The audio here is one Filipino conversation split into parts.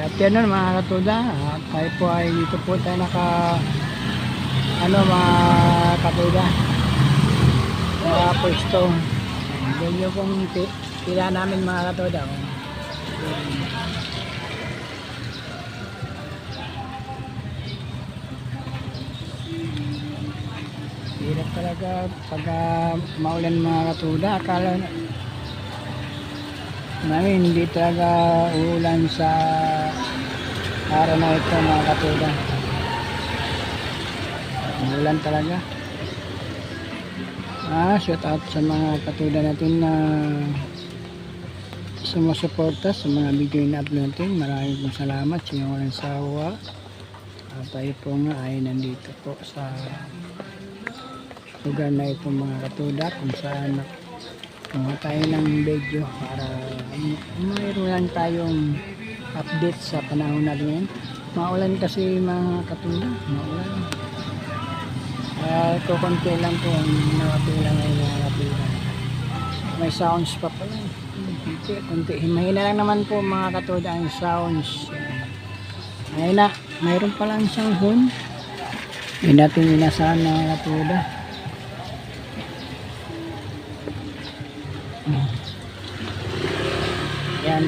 Afternoon mga katuda, tayo po ay dito po tayo mga katuda, pwesto. Yan yung kung pila namin mga katuda. Hirap talaga pag maulan mga katuda. Akala namin hindi talaga uulan sa araw na ito mga katuda. Uulan talaga. Shout out sa mga katuda natin na sumusuporta sa mga video na upload natin. Maraming pong salamat sa inyong walang sawa. Tayo po nga ay nandito po sa lugar na ito mga katuda, kung saan kumuha tayo ng video para mayroon lang tayong update sa panahon natin ngayon. Maulan kasi mga katuda, maulan. Kukunti lang po ang nakapila ngayon mga katuda. May sounds pa pala. Kunti. Mahina lang naman po mga katuda ang sounds. Mahina. Mayroon pa lang siyang horn. Hindi natin inasahan mga katuda. Yan.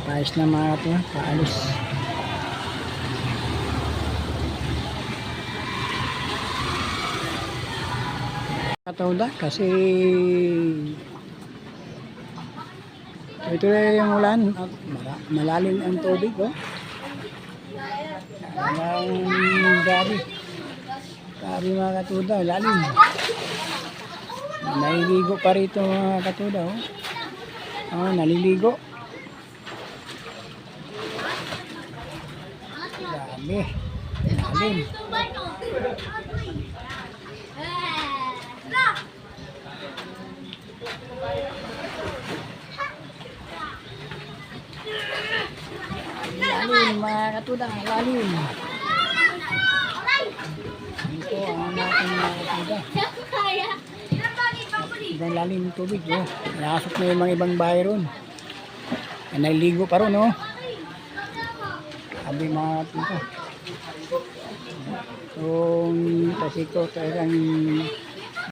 Paayos na mga katuda. Paalis. Katuda kasi ito na yung ulan at malalim ang tubig gabi mga katuda, lalim. Naliligo pa rito mga katuda naliligo. Grabe, lalim. Lalim mga katuda, lalim. Ito ang natin mga katuda. Ibang lalim ng tubig nakasok na yung mga ibang bahay ron. Naliligo pa ron sabi mga katuda. So kasi ito talagang